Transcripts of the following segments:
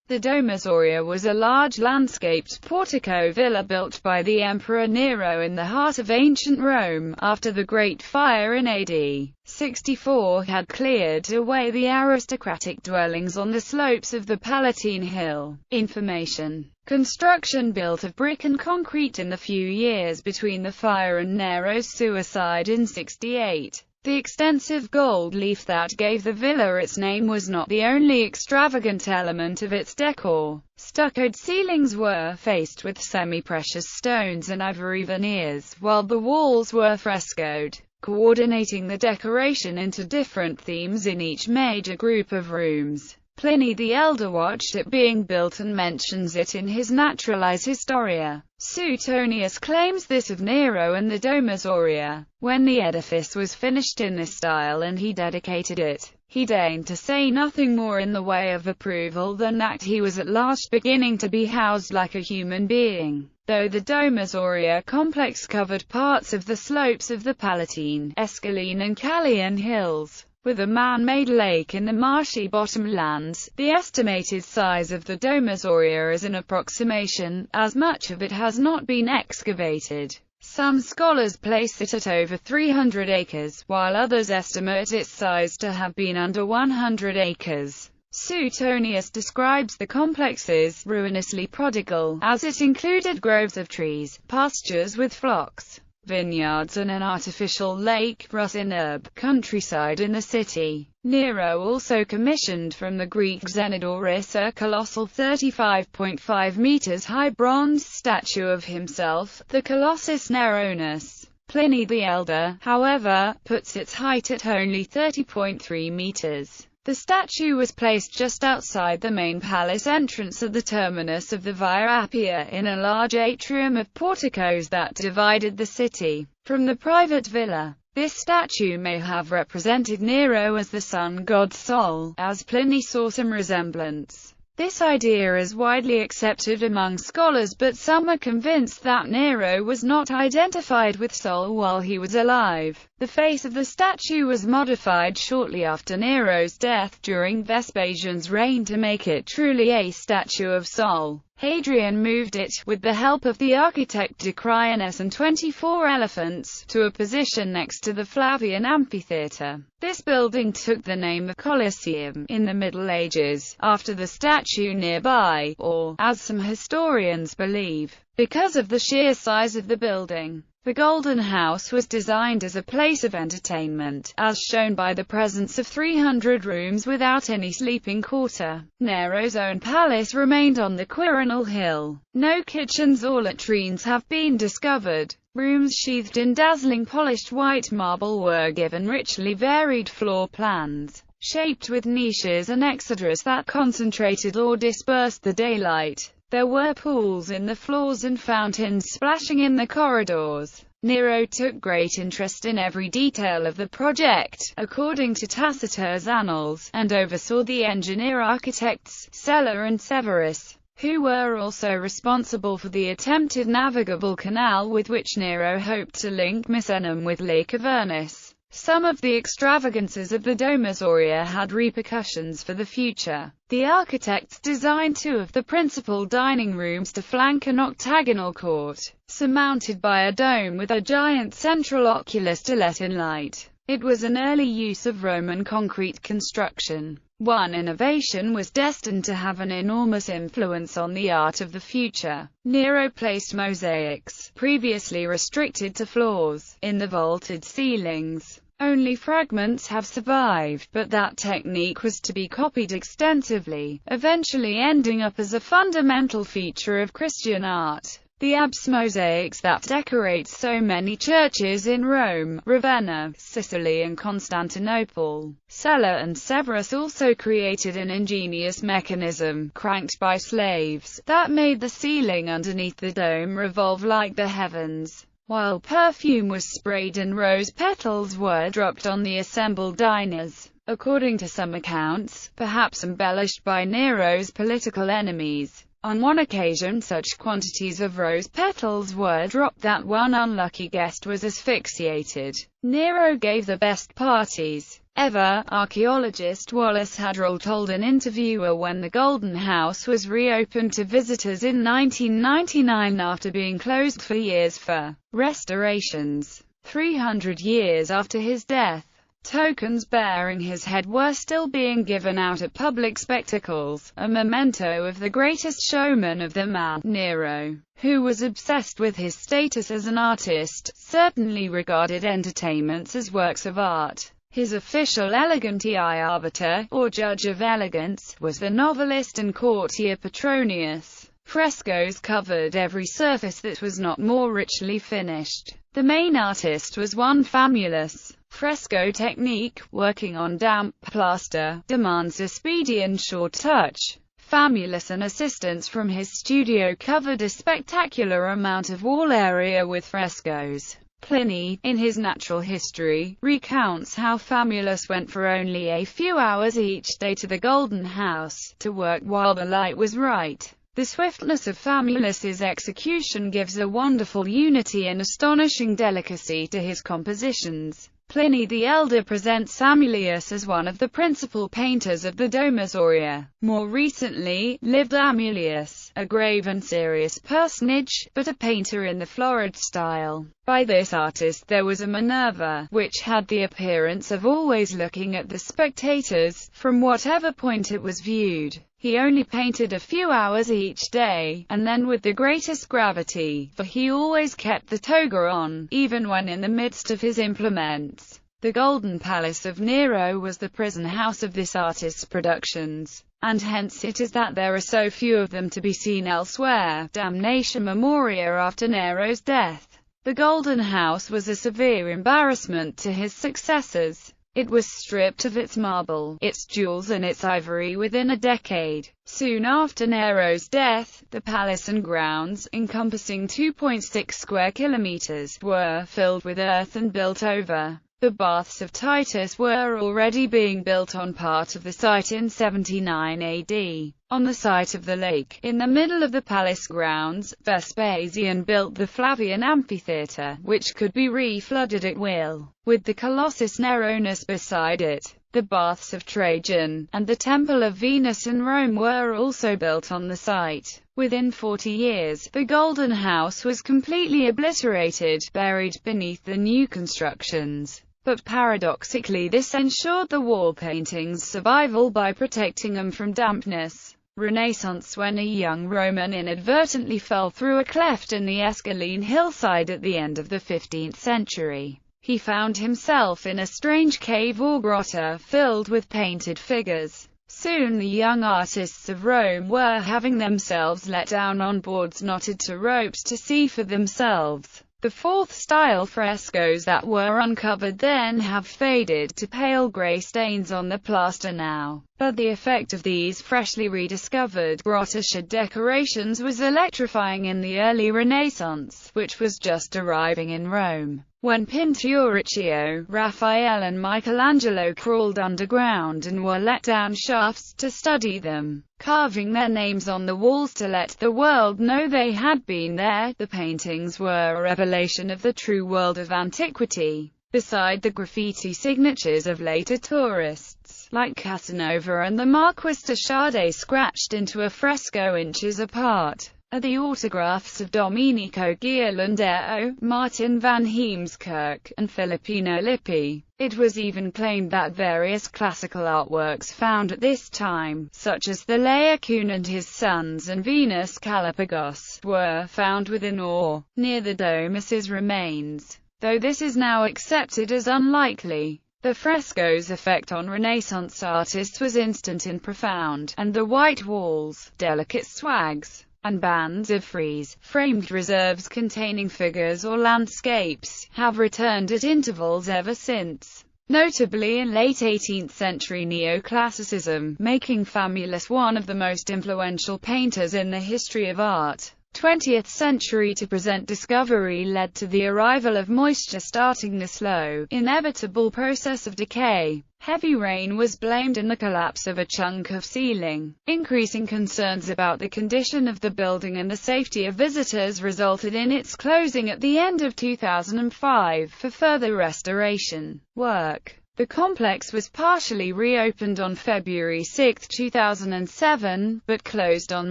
The Domus Aurea was a large landscaped portico villa built by the Emperor Nero in the heart of ancient Rome, after the Great Fire in AD 64 had cleared away the aristocratic dwellings on the slopes of the Palatine Hill. Information. Construction built of brick and concrete in the few years between the fire and Nero's suicide in 68. The extensive gold leaf that gave the villa its name was not the only extravagant element of its decor. Stuccoed ceilings were faced with semi-precious stones and ivory veneers, while the walls were frescoed, coordinating the decoration into different themes in each major group of rooms. Pliny the Elder watched it being built and mentions it in his Naturalis Historia. Suetonius claims this of Nero and the Domus Aurea. When the edifice was finished in this style and he dedicated it, he deigned to say nothing more in the way of approval than that he was at last beginning to be housed like a human being. Though the Domus Aurea complex covered parts of the slopes of the Palatine, Esquiline and Callian hills, with a man-made lake in the marshy bottomlands, the estimated size of the Domus Aurea is an approximation, as much of it has not been excavated. Some scholars place it at over 300 acres, while others estimate its size to have been under 100 acres. Suetonius describes the complex's ruinously prodigal, as it included groves of trees, pastures with flocks, vineyards and an artificial lake, Rusinurb, countryside in the city. Nero also commissioned from the Greek Xenidoris a colossal 35.5 meters high bronze statue of himself, the Colossus Neronus. Pliny the Elder, however, puts its height at only 30.3 meters. The statue was placed just outside the main palace entrance at the terminus of the Via Appia, in a large atrium of porticos that divided the city from the private villa. This statue may have represented Nero as the sun god Sol, as Pliny saw some resemblance. This idea is widely accepted among scholars, but some are convinced that Nero was not identified with Sol while he was alive. The face of the statue was modified shortly after Nero's death during Vespasian's reign to make it truly a statue of Sol. Hadrian moved it, with the help of the architect Decrianus and 24 elephants, to a position next to the Flavian Amphitheatre. This building took the name of Colosseum in the Middle Ages, after the statue nearby, or, as some historians believe, because of the sheer size of the building. The Golden House was designed as a place of entertainment, as shown by the presence of 300 rooms without any sleeping quarter. Nero's own palace remained on the Quirinal Hill. No kitchens or latrines have been discovered. Rooms sheathed in dazzling polished white marble were given richly varied floor plans, shaped with niches and exedras that concentrated or dispersed the daylight. There were pools in the floors and fountains splashing in the corridors. Nero took great interest in every detail of the project, according to Tacitus' Annals, and oversaw the engineer-architects, Sella and Severus, who were also responsible for the attempted navigable canal with which Nero hoped to link Misenum with Lake Avernus. Some of the extravagances of the Domus Aurea had repercussions for the future. The architects designed two of the principal dining rooms to flank an octagonal court, surmounted by a dome with a giant central oculus to let in light. It was an early use of Roman concrete construction. One innovation was destined to have an enormous influence on the art of the future. Nero placed mosaics, previously restricted to floors, in the vaulted ceilings. Only fragments have survived, but that technique was to be copied extensively, eventually ending up as a fundamental feature of Christian art. The apse mosaics that decorate so many churches in Rome, Ravenna, Sicily and Constantinople. Sella and Severus also created an ingenious mechanism, cranked by slaves, that made the ceiling underneath the dome revolve like the heavens. While perfume was sprayed and rose petals were dropped on the assembled diners. According to some accounts, perhaps embellished by Nero's political enemies, on one occasion such quantities of rose petals were dropped that one unlucky guest was asphyxiated. Nero gave the best parties. ever. Archaeologist Wallace Hadrill told an interviewer when the Golden House was reopened to visitors in 1999 after being closed for years for restorations. 300 years after his death, tokens bearing his head were still being given out at public spectacles, a memento of the greatest showman of them all. Nero, who was obsessed with his status as an artist, certainly regarded entertainments as works of art. His official elegantiae arbiter, or judge of elegance, was the novelist and courtier Petronius. Frescoes covered every surface that was not more richly finished. The main artist was one Famulus. Fresco technique, working on damp plaster, demands a speedy and sure touch. Famulus and assistants from his studio covered a spectacular amount of wall area with frescoes. Pliny, in his Natural History, recounts how Famulus went for only a few hours each day to the Golden House, to work while the light was right. The swiftness of Famulus's execution gives a wonderful unity and astonishing delicacy to his compositions. Pliny the Elder presents Amulius as one of the principal painters of the Domus Aurea. More recently, lived Amulius, a grave and serious personage, but a painter in the florid style. By this artist there was a Minerva, which had the appearance of always looking at the spectators, from whatever point it was viewed. He only painted a few hours each day, and then with the greatest gravity, for he always kept the toga on, even when in the midst of his implements. The Golden Palace of Nero was the prison house of this artist's productions, and hence it is that there are so few of them to be seen elsewhere. Damnation Aurea. After Nero's death, the Golden House was a severe embarrassment to his successors. It was stripped of its marble, its jewels and its ivory within a decade. Soon after Nero's death, the palace and grounds, encompassing 2.6 square kilometers, were filled with earth and built over. The baths of Titus were already being built on part of the site in 79 AD. On the site of the lake, in the middle of the palace grounds, Vespasian built the Flavian Amphitheatre, which could be re-flooded at will, with the Colossus Neronus beside it. The baths of Trajan, and the Temple of Venus in Rome were also built on the site. Within 40 years, the Golden House was completely obliterated, buried beneath the new constructions. But paradoxically this ensured the wall paintings' survival by protecting them from dampness. Renaissance. When a young Roman inadvertently fell through a cleft in the Esquiline hillside at the end of the 15th century, he found himself in a strange cave or grotta, filled with painted figures. Soon the young artists of Rome were having themselves let down on boards knotted to ropes to see for themselves. The fourth-style frescoes that were uncovered then have faded to pale grey stains on the plaster now, but the effect of these freshly rediscovered grotto-shade decorations was electrifying in the early Renaissance, which was just arriving in Rome. When Pinturicchio, Raphael and Michelangelo crawled underground and were let down shafts to study them, carving their names on the walls to let the world know they had been there, the paintings were a revelation of the true world of antiquity. Beside the graffiti signatures of later tourists, like Casanova and the Marquis de Sade scratched into a fresco inches apart, are the autographs of Domenico Ghirlandaio, Martin van Heemskerk, and Filippino Lippi. It was even claimed that various classical artworks found at this time, such as the Laocoon and his sons and Venus Galapagos, were found within or near the Domus's remains, though this is now accepted as unlikely. The fresco's effect on Renaissance artists was instant and profound, and the white walls, delicate swags, and bands of frieze-framed reserves containing figures or landscapes, have returned at intervals ever since, notably in late 18th century neoclassicism, making Famulus one of the most influential painters in the history of art. 20th century to present discovery led to the arrival of moisture starting the slow, inevitable process of decay. Heavy rain was blamed in the collapse of a chunk of ceiling. Increasing concerns about the condition of the building and the safety of visitors resulted in its closing at the end of 2005 for further restoration work. The complex was partially reopened on February 6, 2007, but closed on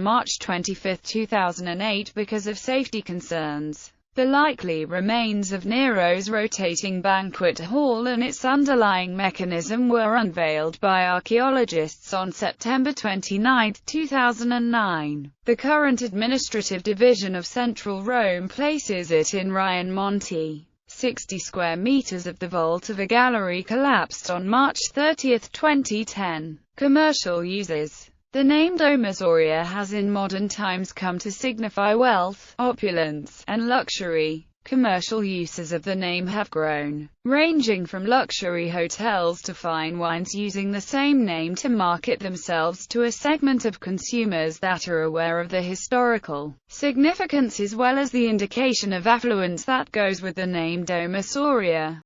March 25, 2008 because of safety concerns. The likely remains of Nero's rotating banquet hall and its underlying mechanism were unveiled by archaeologists on September 29, 2009. The current administrative division of Central Rome places it in Ryan Monte. 60 square meters of the vault of a gallery collapsed on March 30, 2010. Commercial uses. The name Domus Aurea has in modern times come to signify wealth, opulence, and luxury. Commercial uses of the name have grown, ranging from luxury hotels to fine wines using the same name to market themselves to a segment of consumers that are aware of the historical significance as well as the indication of affluence that goes with the name Domus Aurea.